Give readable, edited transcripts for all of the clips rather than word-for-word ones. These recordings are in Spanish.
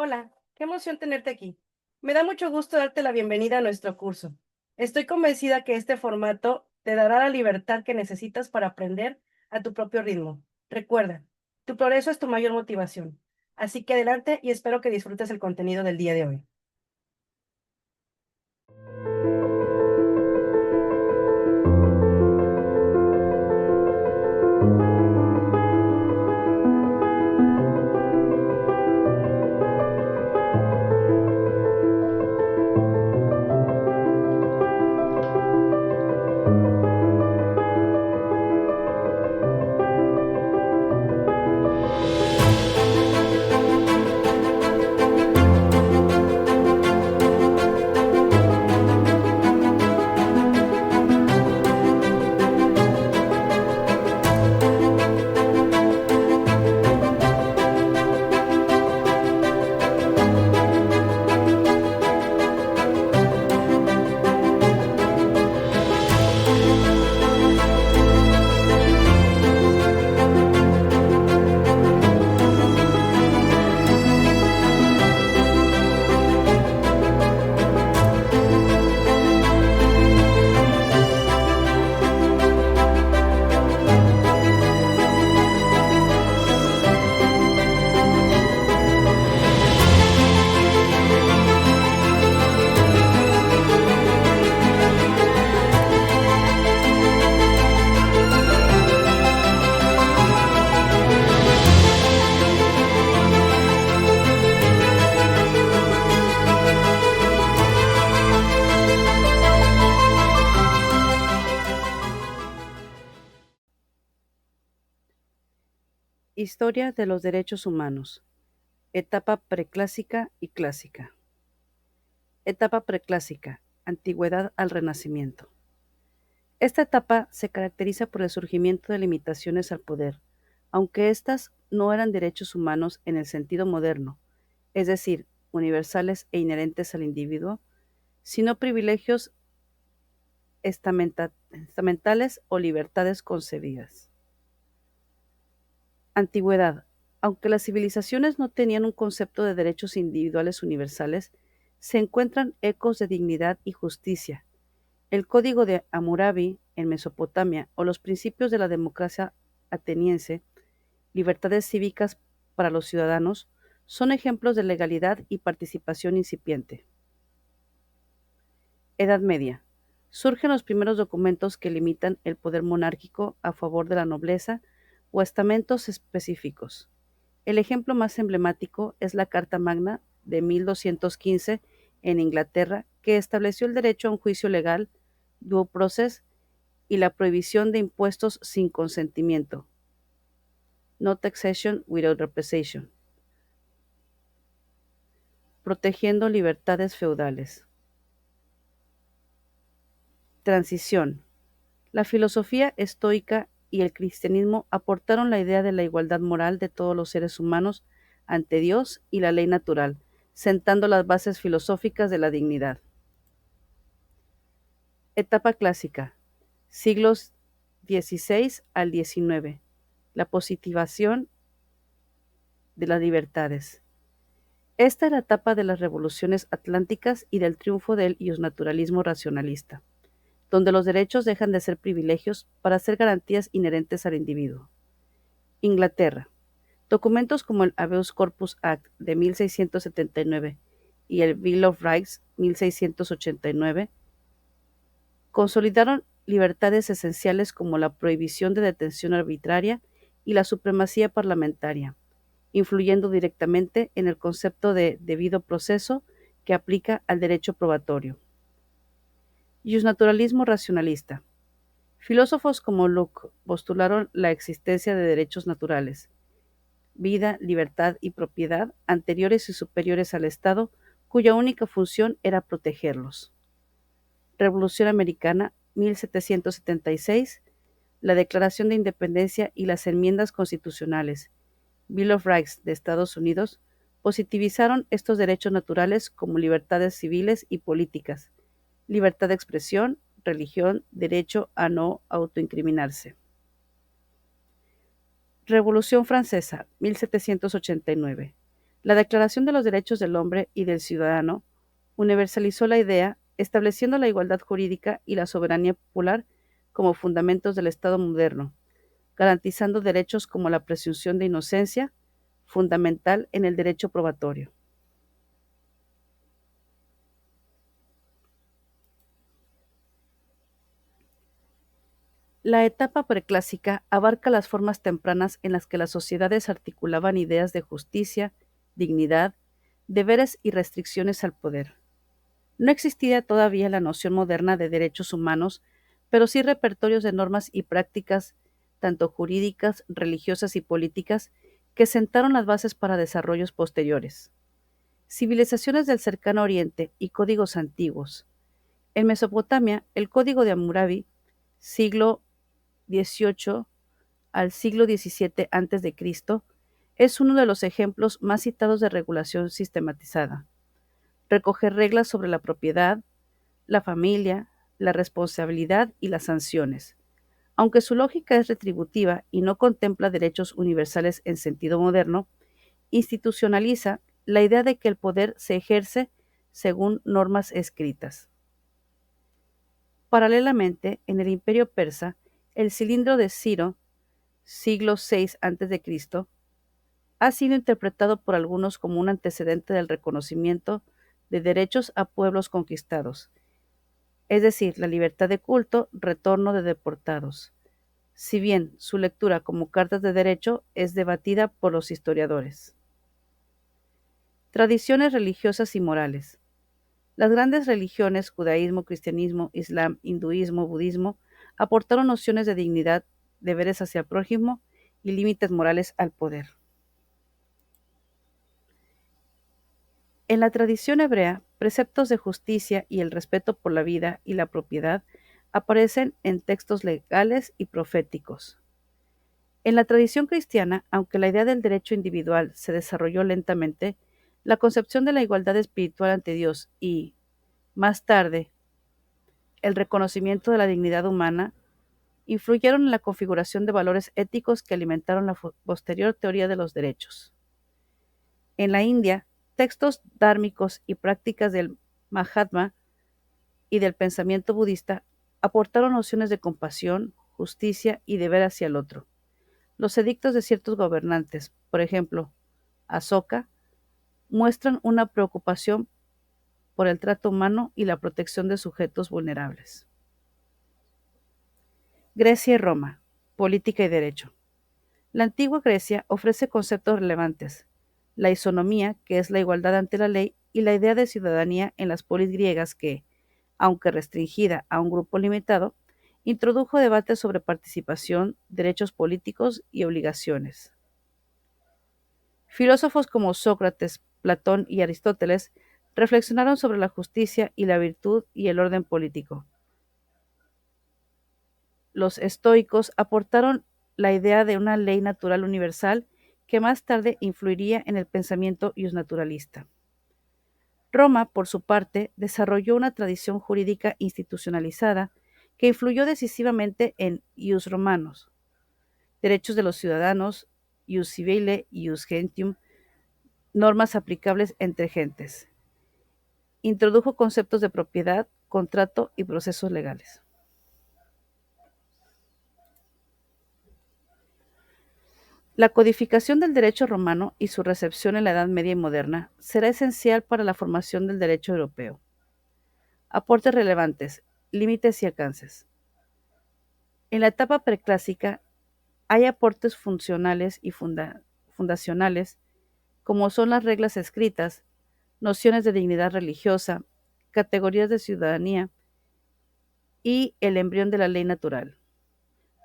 Hola, qué emoción tenerte aquí. Me da mucho gusto darte la bienvenida a nuestro curso. Estoy convencida que este formato te dará la libertad que necesitas para aprender a tu propio ritmo. Recuerda, tu progreso es tu mayor motivación. Así que adelante y espero que disfrutes el contenido del día de hoy. Historia de los derechos humanos. Etapa preclásica y clásica. Etapa preclásica. Antigüedad al Renacimiento. Esta etapa se caracteriza por el surgimiento de limitaciones al poder, aunque éstas no eran derechos humanos en el sentido moderno, es decir, universales e inherentes al individuo, sino privilegios estamentales o libertades concebidas. Antigüedad. Aunque las civilizaciones no tenían un concepto de derechos individuales universales, se encuentran ecos de dignidad y justicia. El Código de Hammurabi en Mesopotamia o los principios de la democracia ateniense, libertades cívicas para los ciudadanos, son ejemplos de legalidad y participación incipiente. Edad Media. Surgen los primeros documentos que limitan el poder monárquico a favor de la nobleza o estamentos específicos. El ejemplo más emblemático es la Carta Magna de 1215 en Inglaterra, que estableció el derecho a un juicio legal, due process, y la prohibición de impuestos sin consentimiento, no taxation without representation, protegiendo libertades feudales. Transición. La filosofía estoica y el cristianismo aportaron la idea de la igualdad moral de todos los seres humanos ante Dios y la ley natural, sentando las bases filosóficas de la dignidad. Etapa clásica. Siglos XVI al XIX. La positivación de las libertades. Esta es la etapa de las revoluciones atlánticas y del triunfo del iusnaturalismo racionalista, donde los derechos dejan de ser privilegios para ser garantías inherentes al individuo. Inglaterra. Documentos como el Habeas Corpus Act de 1679 y el Bill of Rights 1689 consolidaron libertades esenciales como la prohibición de detención arbitraria y la supremacía parlamentaria, influyendo directamente en el concepto de debido proceso que aplica al derecho probatorio. Justnaturalismo racionalista. Filósofos como Locke postularon la existencia de derechos naturales, vida, libertad y propiedad, anteriores y superiores al Estado, cuya única función era protegerlos. Revolución Americana, 1776, la Declaración de Independencia y las enmiendas constitucionales, Bill of Rights de Estados Unidos, positivizaron estos derechos naturales como libertades civiles y políticas, libertad de expresión, religión, derecho a no autoincriminarse. Revolución Francesa, 1789. La Declaración de los Derechos del Hombre y del Ciudadano universalizó la idea, estableciendo la igualdad jurídica y la soberanía popular como fundamentos del Estado moderno, garantizando derechos como la presunción de inocencia, fundamental en el derecho probatorio. La etapa preclásica abarca las formas tempranas en las que las sociedades articulaban ideas de justicia, dignidad, deberes y restricciones al poder. No existía todavía la noción moderna de derechos humanos, pero sí repertorios de normas y prácticas, tanto jurídicas, religiosas y políticas, que sentaron las bases para desarrollos posteriores. Civilizaciones del cercano Oriente y códigos antiguos. En Mesopotamia, el Código de Hammurabi, siglo XVIII al siglo XVII a.C., es uno de los ejemplos más citados de regulación sistematizada. Recoge reglas sobre la propiedad, la familia, la responsabilidad y las sanciones. Aunque su lógica es retributiva y no contempla derechos universales en sentido moderno, institucionaliza la idea de que el poder se ejerce según normas escritas. Paralelamente, en el Imperio persa, el cilindro de Ciro, siglo VI a.C., ha sido interpretado por algunos como un antecedente del reconocimiento de derechos a pueblos conquistados, es decir, la libertad de culto, retorno de deportados, si bien su lectura como cartas de derecho es debatida por los historiadores. Tradiciones religiosas y morales. Las grandes religiones, judaísmo, cristianismo, islam, hinduismo, budismo, aportaron nociones de dignidad, deberes hacia el prójimo y límites morales al poder. En la tradición hebrea, preceptos de justicia y el respeto por la vida y la propiedad aparecen en textos legales y proféticos. En la tradición cristiana, aunque la idea del derecho individual se desarrolló lentamente, la concepción de la igualdad espiritual ante Dios y, más tarde, el reconocimiento de la dignidad humana influyeron en la configuración de valores éticos que alimentaron la posterior teoría de los derechos. En la India, textos dármicos y prácticas del Mahatma y del pensamiento budista aportaron nociones de compasión, justicia y deber hacia el otro. Los edictos de ciertos gobernantes, por ejemplo, Asoka, muestran una preocupación por el trato humano y la protección de sujetos vulnerables. Grecia y Roma, política y derecho. La antigua Grecia ofrece conceptos relevantes: la isonomía, que es la igualdad ante la ley, y la idea de ciudadanía en las polis griegas que, aunque restringida a un grupo limitado, introdujo debates sobre participación, derechos políticos y obligaciones. Filósofos como Sócrates, Platón y Aristóteles reflexionaron sobre la justicia y la virtud y el orden político. Los estoicos aportaron la idea de una ley natural universal que más tarde influiría en el pensamiento iusnaturalista. Roma, por su parte, desarrolló una tradición jurídica institucionalizada que influyó decisivamente en ius romanos, derechos de los ciudadanos, ius civile, ius gentium, normas aplicables entre gentes. Introdujo conceptos de propiedad, contrato y procesos legales. La codificación del derecho romano y su recepción en la Edad Media y moderna será esencial para la formación del derecho europeo. Aportes relevantes, límites y alcances. En la etapa preclásica hay aportes funcionales y fundacionales, como son las reglas escritas, nociones de dignidad religiosa, categorías de ciudadanía y el embrión de la ley natural.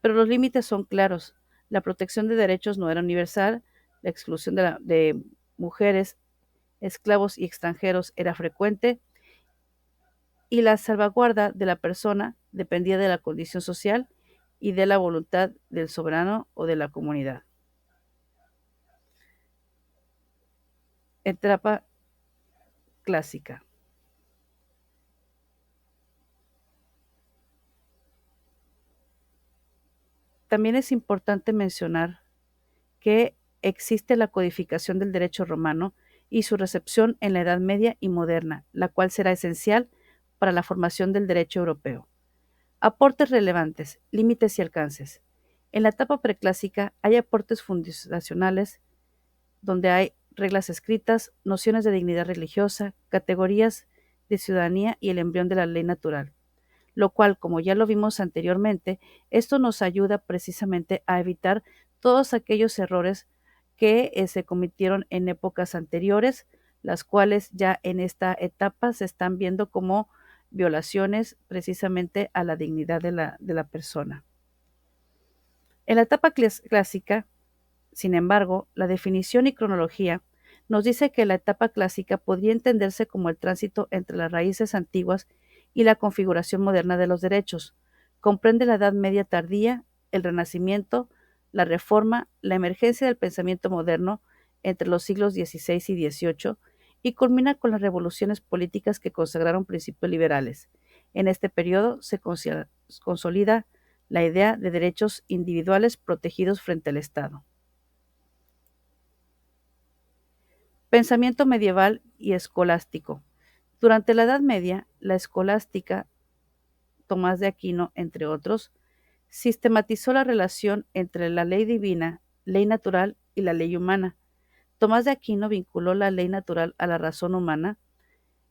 Pero los límites son claros. La protección de derechos no era universal, la exclusión de mujeres, esclavos y extranjeros era frecuente, y la salvaguarda de la persona dependía de la condición social y de la voluntad del soberano o de la comunidad. Etapa clásica. También es importante mencionar que existe la codificación del derecho romano y su recepción en la Edad Media y moderna, la cual será esencial para la formación del derecho europeo. Aportes relevantes, límites y alcances. En la etapa preclásica hay aportes fundacionales donde hay reglas escritas, nociones de dignidad religiosa, categorías de ciudadanía y el embrión de la ley natural, lo cual, como ya lo vimos anteriormente, esto nos ayuda precisamente a evitar todos aquellos errores que se cometieron en épocas anteriores, las cuales ya en esta etapa se están viendo como violaciones precisamente a la dignidad de la persona. En la etapa clásica, sin embargo, la definición y cronología nos dice que la etapa clásica podría entenderse como el tránsito entre las raíces antiguas y la configuración moderna de los derechos. Comprende la Edad Media tardía, el Renacimiento, la Reforma, la emergencia del pensamiento moderno entre los siglos XVI y XVIII y culmina con las revoluciones políticas que consagraron principios liberales. En este periodo se consolida la idea de derechos individuales protegidos frente al Estado. Pensamiento medieval y escolástico. Durante la Edad Media, la escolástica, Tomás de Aquino, entre otros, sistematizó la relación entre la ley divina, ley natural y la ley humana. Tomás de Aquino vinculó la ley natural a la razón humana,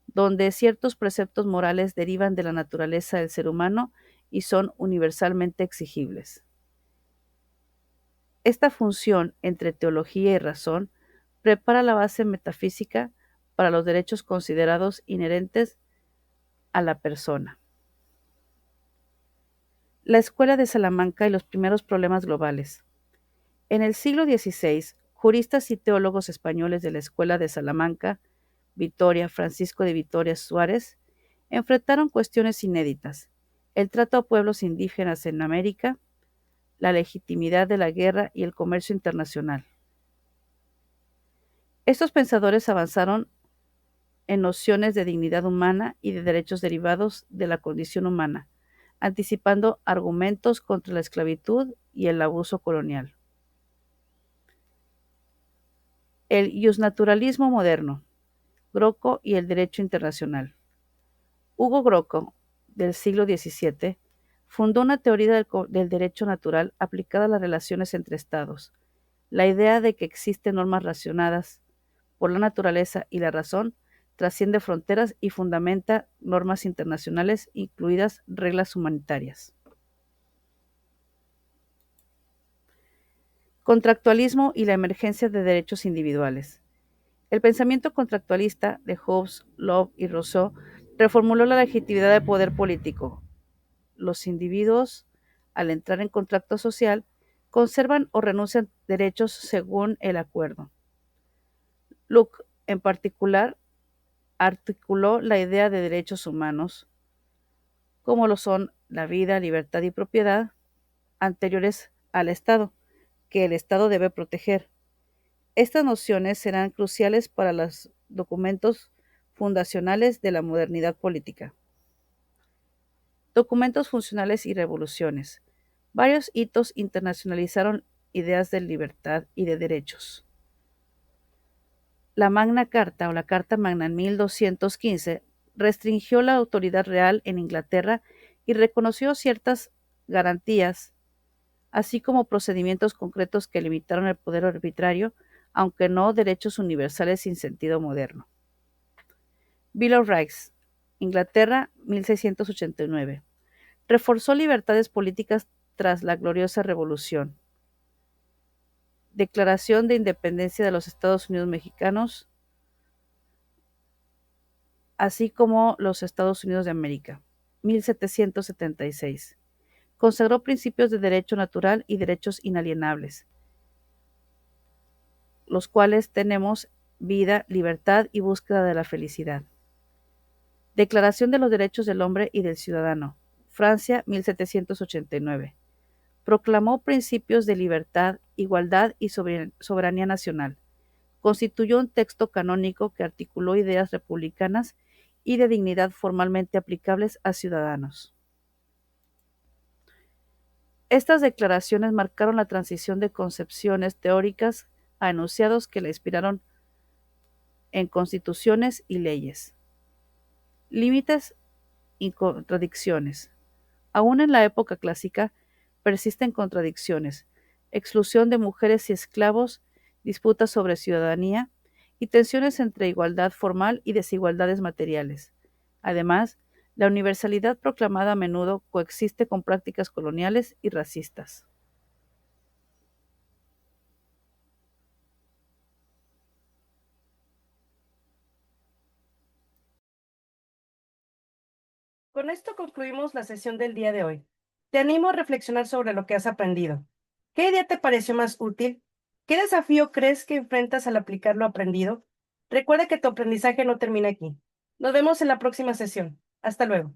donde ciertos preceptos morales derivan de la naturaleza del ser humano y son universalmente exigibles. Esta función entre teología y razón prepara la base metafísica para los derechos considerados inherentes a la persona. La Escuela de Salamanca y los primeros problemas globales. En el siglo XVI, juristas y teólogos españoles de la Escuela de Salamanca, Vitoria, Francisco de Vitoria Suárez, enfrentaron cuestiones inéditas: el trato a pueblos indígenas en América, la legitimidad de la guerra y el comercio internacional. Estos pensadores avanzaron en nociones de dignidad humana y de derechos derivados de la condición humana, anticipando argumentos contra la esclavitud y el abuso colonial. El iusnaturalismo moderno, Groco y el derecho internacional. Hugo Groco, del siglo XVII, fundó una teoría del derecho natural aplicada a las relaciones entre estados. La idea de que existen normas racionadas por la naturaleza y la razón trasciende fronteras y fundamenta normas internacionales, incluidas reglas humanitarias. Contractualismo y la emergencia de derechos individuales. El pensamiento contractualista de Hobbes, Locke y Rousseau reformuló la legitimidad del poder político. Los individuos, al entrar en contrato social, conservan o renuncian derechos según el acuerdo. Locke, en particular, articuló la idea de derechos humanos, como lo son la vida, libertad y propiedad, anteriores al Estado, que el Estado debe proteger. Estas nociones serán cruciales para los documentos fundacionales de la modernidad política. Documentos funcionales y revoluciones. Varios hitos internacionalizaron ideas de libertad y de derechos. La Magna Carta o la Carta Magna en 1215 restringió la autoridad real en Inglaterra y reconoció ciertas garantías, así como procedimientos concretos que limitaron el poder arbitrario, aunque no derechos universales sin sentido moderno. Bill of Rights, Inglaterra, 1689. Reforzó libertades políticas tras la Gloriosa Revolución. Declaración de Independencia de los Estados Unidos Mexicanos, así como los Estados Unidos de América, 1776. Consagró principios de derecho natural y derechos inalienables, los cuales tenemos vida, libertad y búsqueda de la felicidad. Declaración de los Derechos del Hombre y del Ciudadano, Francia, 1789. Proclamó principios de libertad, igualdad y soberanía nacional. Constituyó un texto canónico que articuló ideas republicanas y de dignidad formalmente aplicables a ciudadanos. Estas declaraciones marcaron la transición de concepciones teóricas a enunciados que la inspiraron en constituciones y leyes. Límites y contradicciones. Aún en la época clásica persisten contradicciones, exclusión de mujeres y esclavos, disputas sobre ciudadanía y tensiones entre igualdad formal y desigualdades materiales. Además, la universalidad proclamada a menudo coexiste con prácticas coloniales y racistas. Con esto concluimos la sesión del día de hoy. Te animo a reflexionar sobre lo que has aprendido. ¿Qué idea te pareció más útil? ¿Qué desafío crees que enfrentas al aplicar lo aprendido? Recuerda que tu aprendizaje no termina aquí. Nos vemos en la próxima sesión. Hasta luego.